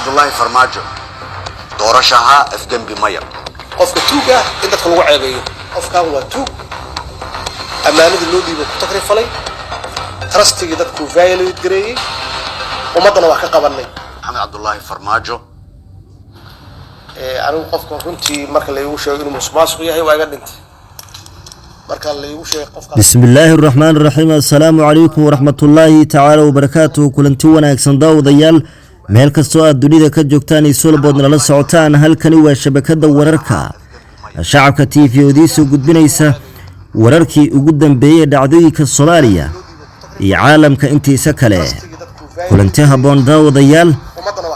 عبد الله فرماجو دورشها افدم بمير قف توجا انت تخلو عيبيه قف كان وا توج امانه لو ديبو تقري فلي ترستي ددكو فايليت غريي ومدنا wax ka qabanay محمد عبد الله فرماجو anigu qofka runtii marka la igu sheego inuu musuqmaasuq yahay waa iga dhintay marka la igu sheego qofka bismillaahir rahmaanir rahiim assalaamu alaykum wa rahmatullaahi ta'ala wa barakaatuh kulanti wanaagsan daawadayaal meel kastoo aad dunida ka joogtaan iyo sulboodna la socotaan halkani waa shabakada wararka shacabka TV odiiso gudbinaysa wararkii ugu dambeeyay dhacdooyinka Soomaaliya iyo caalamka intiisa kale kulanti haboon daawadayaal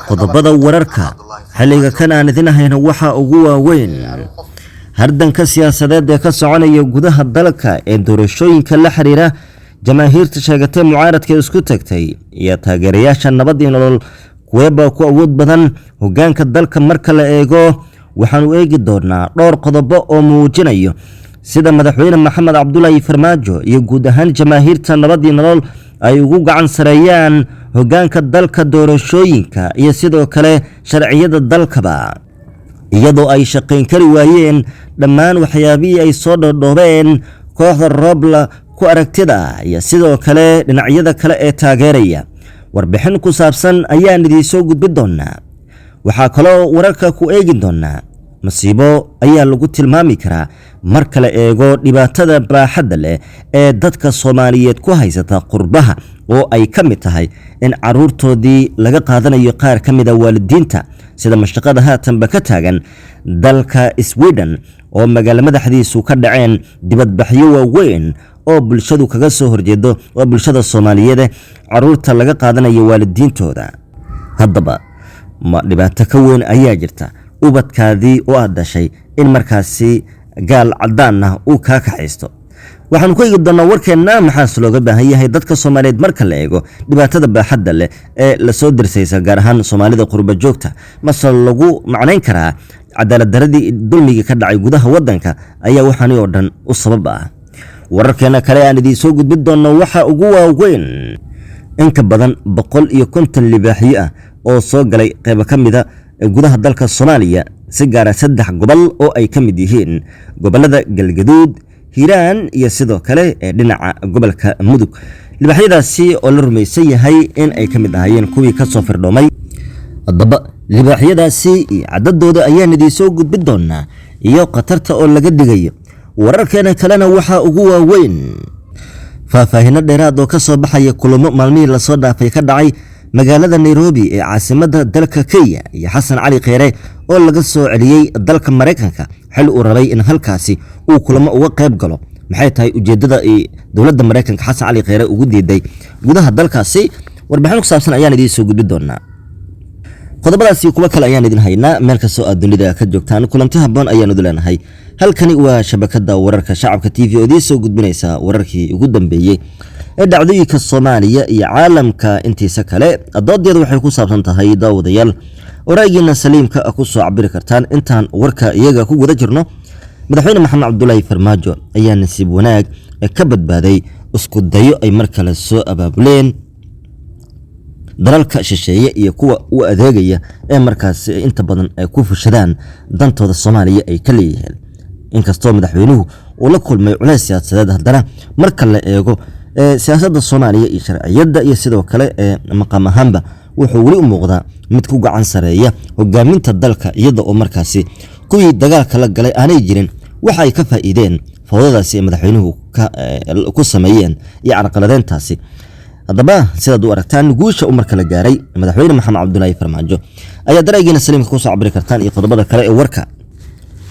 qodobada wararka xilliga kan aan idin hayno waxa ugu waaweyn hardanka siyaasadeed ee ka soconaya gudaha dalka ee doorashooyinka la xiriira jamaahiirta sheegatay mucaaradka isku tagtay iyo taageerayaasha nabad iyo nolol kuweba ku awood badan hoggaanka dalka marka la eego waxaan u eegi doonaa dhowr qodobo oo muujinayo sida madaxweyne maxamed cabdullaahi farmaajo iyo guud ahaan jamaahiirta nabad iyo nolol ay ugu gacan sareeyaan hoggaanka dalka doorashooyinka iyo sidoo kale sharciyada dalkaba iyadoo ay shaqeyn kari waayeen dhammaan waxyaabihii ay soo dhoobeen kooxda Robla ku aragtida iyo sidoo kale dhinacyada kale ee taageeraya warbixin ku saabsan ayaan idin soo gudbin doonaa waxa kale oo wararka ku eegi doonaa masiibo ayaa lagu tilmaami karaa marka la eego dhibaatada baaxadda leh ee dadka Soomaaliyeed ku haysata qurbaha oo ay kamid tahay in caruurtoodii laga qaadanayo qaar kamid ah waalidiinta sida mashaqada haatanba ka taagan dalka Sweden oo magaalada madaxdiisu ka dhaceen dibadbaxyo waaweyn oo bulshadu kaga soo horjeedo oo bulshada Soomaaliyeed caruurta laga qaadanayo waalidiintooda haddaba ma dhibaato ka weyn ayaa jirta ubadkaadii oo aad dhashay in markaasi gaal cadaan ah uu ka kaxaysto waxaan ku eegi doonaa warkeena maxaa looga baahan yahay dadka Soomaaliyeed marka la eego dhibaatada baaxadda leh ee la soo dirsaysa gaar ahaan Soomaalida qurba joogta masal lagu macnayn karaa cadaalad daradii dulmiga ka dhacay gudaha wadanka ayaa waxaan oo dhan u sabab ah wararkeena kale aan idin soo gudbin doonaa waxa ugu waaweyn in ka badan 150 libaaxiyo ah oo soo galay qayb kamida gudaha dalka Soomaaliya si gaar ah 3 gobol oo ay kamid yihiin gobolada Galgaduud Hiiraan iyo sidoo kale ee dhinaca gobolka Mudug libaaxyadaasi oo la rumaysan yahay in ay kamid ahaayeen kuwii ka soo firdhoomay haddaba libaaxyadaasi cadadooda ayaan idin soo gudbin doonaa iyo qatarta oo laga digayo wararkeena kalena waxa ugu waaweyn faahfaahin dheeraad oo ka soo baxaya kulamo maalmihii la soo dhaafay ka dhacay magaalada Nairobi ee caasimadda dalka Kenya iyo Xasan Cali Kheyre oo laga soo celiyay dalka Mareykanka xil uu rabay in halkaasi uu kulamo uga qayb galo maxay tahay ujeedada ay dawladda Mareykanka Xasan Cali Kheyre ugu diiday gudaha dalkaasi warbixin ku saabsan ayaan idin soo gudbin doonaa qodobadaasi kuwa kale ayaan idin haynaa meel kastoo aad dunida ka joogtaan kulanti haboon ayaan u leenahay halkani waa shabakada wararka shacabka TV oo idin soo gudbinaysa wararkii ugu dambeeyay ee dhacdooyinka Soomaaliya iyo caalamka intiisa kale doodeedu waxay ku saabsan tahay daawadayaal waraygiina saliimka ku soo cabiri kartaan intaan warka iyaga ku guda jirno madaxweyne maxamed cabdullaahi farmaajo ayaa nasiib wanaag ka badbaaday isku dayo ay markale soo abaabuleen dalalka shisheeye iyo kuwa u adeegaya ee markaas inta badan ay ku fushadaan dantooda Soomaaliya ay ka leeyihiin inkastoo madaxweynuhu uu la kulmay culays siyaasadeed haddana marka la eego siyaasadda Soomaaliya iyo sharciyada iyo sidoo kale maqam ahaanba wuxuu wali u muuqdaa mid ku gacan sareeya hogaaminta dalka iyada oo markaasi kuwii dagaalka la galay aanay jirin waxa ay ka faa'iideen fawdadaasi madaxweynuhu ku sameeyeen iyo carqaladeentaasi haddaba sidaad u aragtaan guusha marka la gaaray madaxweyne maxamed cabdullaahi farmaajo ayaa daraygiina saliimka ku soo cabiri kartaan iyo qodobada kale ee warka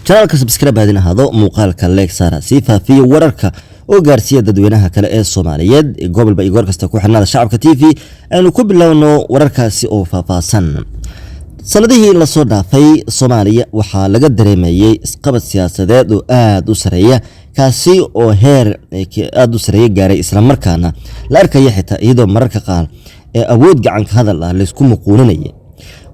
channelka subscribe hadin ahaado muuqaalka like saara si faafiyo wararka oo gaarsiya dadweynaha kale ee Soomaaliyeed gobolba iyo goor kasta ku xirnaada shacabka TV aanu ku bilowno wararkaasi oo faahfaahsan sanadihii la soo dhaafay Soomaaliya waxaa laga dareemayay isqabad siyaasadeed oo aad u sareeya kaasi oo heer aad u sareeya gaaray isla markaana la arkay xitaa iyadoo mararka qaar ee awood gacan ka hadal ah la isku muquulinayay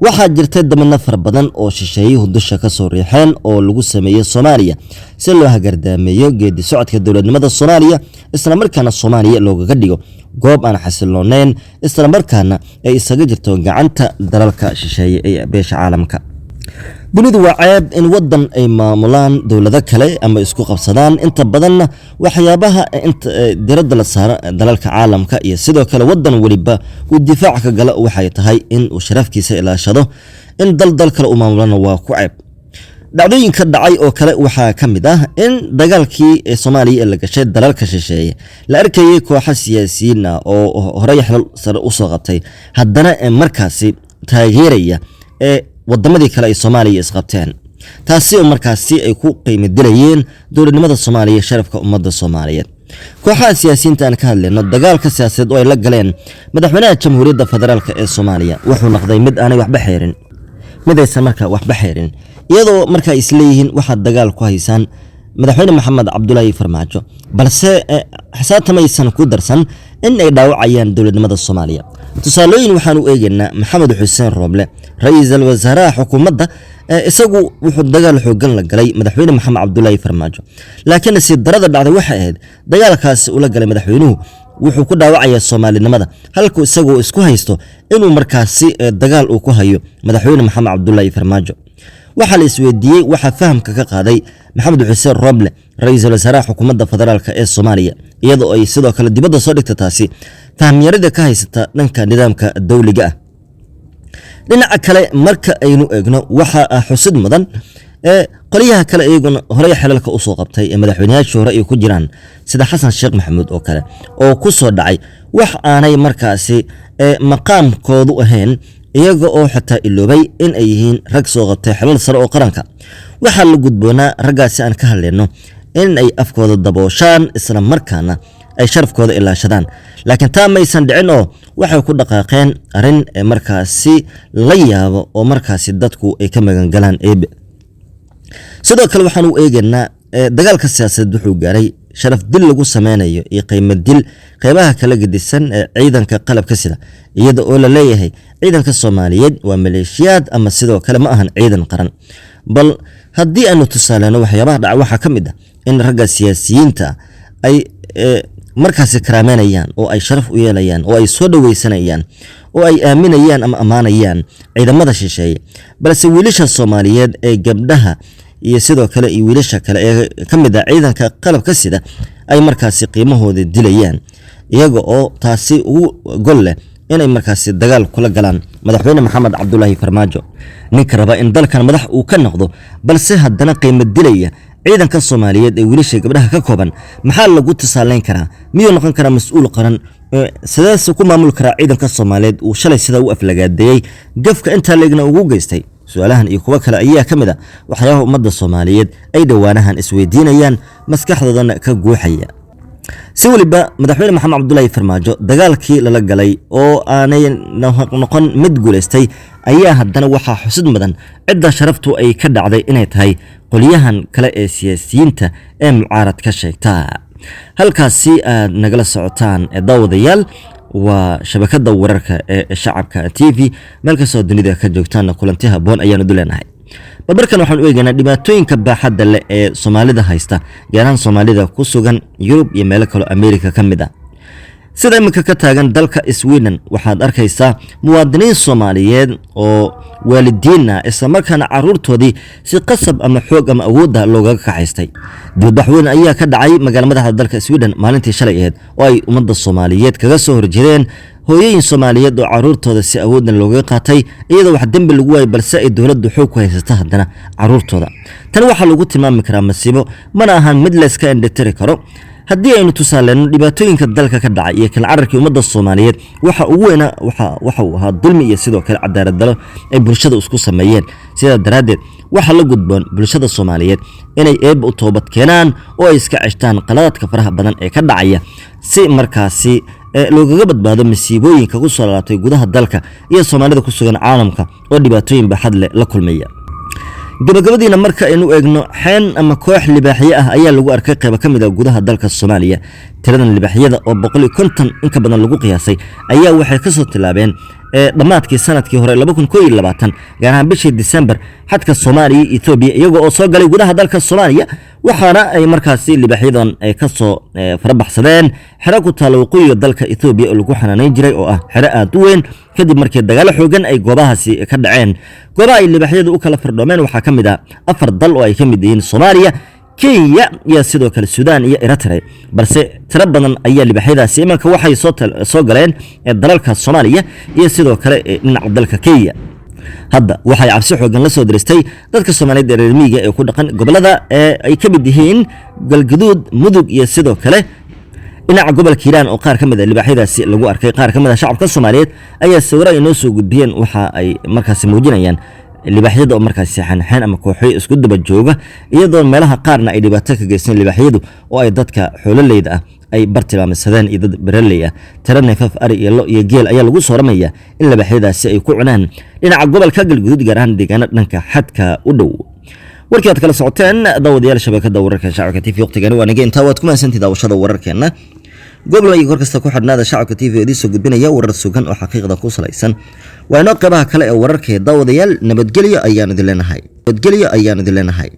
waxaa jirtay damina fara badan oo shisheeyuhu dusha ka soo riixeen oo lagu sameeyay Soomaaliya si loo hagardaameeyo geedi socodka dowladnimada Soomaaliya isla markaana Soomaaliya looga dhigo goob aan xasilooneyn isla markaana ay isaga jirto gacanta dalalka shisheeye ee beesha caalamka. dunidu waa ceeb in wadan ay maamulaan dawlado kale ama isku qabsadaan inta badan waxyaabaha inta diradda la saaro dalalka caalamka iyo sidoo kale wadan waliba uu difaac ka gala waxay tahay in uu sharafkiisa ilaashado in dal kale uu maamulana waa ku ceeb. dhacdooyinka dhacay oo kale waxaa ka mid ah in dagaalkii Soomaaliya la gashay dalalka shisheeye la arkayay kooxo siyaasiyiin oo horey xilal sare u soo qabtay haddana markaasi taageeraya wadamadii kale ay Soomaaliya isqabteen taasi oo markaasi ay ku qiimo dilayeen dowladnimada Soomaaliya sharafka ummadda Soomaaliyeed. kooxaha siyaasiyiinta aan ka hadlayno dagaalka siyaasadeed oo ay la galeen madaxweynaha Jamhuuriyadda Federaalka ee Soomaaliya wuxuu noqday mid aanay waxba xeerin midaysan markaa waxba xeerin iyadoo markaa isleeyihiin waxa dagaal ku haysan madaxweyne Maxamed Cabdullaahi Farmaajo balse xisaabtamaysan ku darsan in ay dhaawacayaan dowladnimada Soomaaliya. tusaalooyin waxaan u eegaynaa Maxamed Xuseen Rooble ra'iisul wasaaraha xukuumadda isagu wuxuu dagaal xoogan la galay madaxweyne Maxamed Cabdullaahi Farmaajo laakiin si darada dhacday waxa ahayd dagaalkaas uu la galay madaxweynuhu wuxuu ku dhaawacayaa Soomaalinimada halka isagoo isku haysto inuu markaasi dagaal uu ku hayo madaxweyne Maxamed Cabdullaahi Farmaajo. waxa la isweydiiyay waxa fahamka ka qaaday Maxamed Xuseen Rooble ra'iisul wasaaraha xukuumadda federaalka ee Soomaaliya iyadoo ay sidoo kale dibadda soo dhigtay taasi fahmiyarida ka haysata dhanka nidaamka dawliga ah. dhinaca kale marka aynu eegno waxa xusid mudan qoliyaha kale iyaguna horey xelalka u soo qabtay ee madaxweynayaasha hore ay ku jiraan sida Xasan Sheekh Maxamuud oo kale oo ku soo dhacay wax aanay markaasi maqaamkoodu ahayn iyaga oo xataa iloobay in ay yihiin rag soo qabtay xilal sare oo qaranka. waxa la gudboonaa raggaasi aan ka hadlayno in ay afkooda dabooshaan isla markaana ay sharafkooda ilaashadaan laakiin taa maysan dhicin oo waxay ku dhaqaaqeen arin markaasi la yaabo oo markaasi dadku ay ka magan galaan eeb. sidoo kale waxaan u eegaynaa dagaalka siyaasadeed wuxuu gaaray sharaf dil lagu sameynayo iyo qiimo dil qaybaha kala gedisan ee ciidanka qalabka sida iyada oo la leeyahay ciidanka Soomaaliyeed waa maleeshiyaad ama sidoo kale ma ahan ciidan qaran bal haddii aanu tusaaleyno waxyaabaha dhaca waxaa ka mid ah in ragga siyaasiyiinta ay markaasi karaameynayaan oo ay sharaf u yeelayaan oo ay soo dhaweysanayaan oo ay aaminayaan ama amaanayaan ciidamada shisheeye balse wiilasha Soomaaliyeed ee gabdhaha iyo sidoo kale iyo wiilasha kale ee ka mid ah ciidanka qalabka sida ay markaasi qiimahooda dilayaan iyaga oo taasi ugu gol leh inay markaasi dagaal kula galaan madaxweyne Maxamed Cabdullaahi Farmaajo ninka raba in dalkan madax uu ka noqdo balse haddana qiimo dilaya ciidanka Soomaaliyeed ee wiilasha gabdhaha ka kooban maxaa lagu tusaaleyn karaa miyuu noqon karaa mas'uul qaran sidaas ku maamul karaa ciidanka Soomaaliyeed uu shalay sida u aflagaadeeyay gafka inta leegna ugu geystay. su'aalahan iyo kuwa kale ayaa ka mid ah waxyaabaha ummadda Soomaaliyeed ay dhawaanahan isweydiinayaan maskaxdoodana ka guuxaya. si waliba madaxweyne Maxamed Cabdullaahi Farmaajo dagaalkii la galay oo aanay noqon mid guuleystay ayaa haddana waxa xusid mudan cidda sharaftu ay ka dhacday inay tahay qoliyahan kale ee siyaasiyiinta ee mucaarad ka sheegta. halkaasi aad nagala socotaan daawadayaal waa shabakada wararka ee shacabka TV meel kastoo dunida ka joogtaan kulanti haboon ayaanu duleenahay. balmarkan waxaan u eegaynaa dhibaatooyinka baaxadda leh ee Soomaalida haysta gaar ahaan Soomaalida ku sugan Yurub iyo meelo kale Ameerika ka mid ah. sida imika ka taagan dalka Sweden waxaad arkaysaa muwaadiniin Soomaaliyeed oo waalidiin isla markaana caruurtoodii si qasab ama xoog ama awood looga kaxaystay. dibadbaxweyn ayaa ka dhacay magaalada madaxda dalka Sweden maalintii shalay ahayd oo ay ummadda Soomaaliyeed kaga soo horjeedeen hooyooyin Soomaaliyeed oo caruurtooda si awoodna looga qaatay iyadoo wax dambi lagu waayay balse ay dawladdu xoog ku haysata haddana caruurtooda. tan waxa lagu tilmaami karaa masiibo mana ahan mid la iska indhatiri karo. haddii aynu tusaaleyno dhibaatooyinka dalka ka dhacay iyo kala cararkii ummadda Soomaaliyeed waxa ugu weyn waxa uu ahaa dulmi iyo sidoo kale cadaalad darro ay bulshada isku sameeyeen. sidaa daraadeed waxa la gudboon bulshada Soomaaliyeed inay eeb u toobad keenaan oo ay iska ceshtaan qaladadka faraha badan ee ka dhacaya si markaasi loogaga badbaado masiibooyinka ku soo laabtay gudaha dalka iyo Soomaalida ku sugan caalamka oo dhibaatooyin baaxad leh la kulmaya. gabagabadiina marka aynu eegno xeen ama koox libaaxiye ah ayaa lagu arkay qayb ka mid ah gudaha dalka Soomaaliya tiradan libaxyada oo 150 in ka badan lagu qiyaasay ayaa waxay ka soo tilaabeen dhamaadkii sanadkii hore 2021 gaar ahaan bishii December xadka Soomaaliya iyo Ethiopia iyagoo oo soo galay gudaha dalka Soomaaliya waxaana ay markaasi libaxyadan ay ka soo farabaxsadeen xero ku taal waqooyiga dalka Ethiopia oo lagu xanaaneyn jiray oo ah xero aad u weyn kadib markii dagaal xoogan ay goobahaasi ka dhaceen goobaha ay libaxyadu u kala fardhoomeen waxaa ka mid ah 4 dal oo ay ka mid yihiin Soomaaliya Kenya iyo sidoo kale Suudaan iyo Eritrea balse tiro badan ayaa libaxyadaasi imanka waxay soo galeen dalalka Soomaaliya iyo sidoo kale dhinaca dalka Kenya hadda waxay cabsi xoogan la soo diristay dadka Soomaaliyeed ee reer miyiga ee ku dhaqan gobolada ay ka mid yihiin Galgaduud Mudug iyo sidoo kale dhinaca gobolka Hiiraan oo qaar ka mid ah libaxyadaasi lagu arkay qaar ka mid ah shacabka Soomaaliyeed ayaa sawirro inoo soo gudbiyeen waxa ay markaasi muujinayaan libaxyada oo markaasi xanxan ama kooxo isku daba jooga iyadoo meelaha qaarna ay dhibaato ka geysan libaxyadu oo ay dadka xoololeyda ah ay bartilmaameedsadeen iyo dad beeraley ah tiro neefaf ari iyo lo iyo geel ayaa lagu soo ramayaa in libaxyadaasi ay ku cunaan dhinaca gobolka Galgaduud gaar ahaan deegaanada dhanka xadka u dhow warkii aad kala socoteen daawadayaal shabakada wararka shacabka TV waqtigan waa naga inta waad ku maasantii daawashada wararkeena gobol ay kasta ku xidhnaada shacabka TV ee soo gudbinaya warar sugan oo xaqiiqda ku salaysan waa inoo qaybaha kale ee wararka daawadayaal nabadgelyo ayaan idin leenahay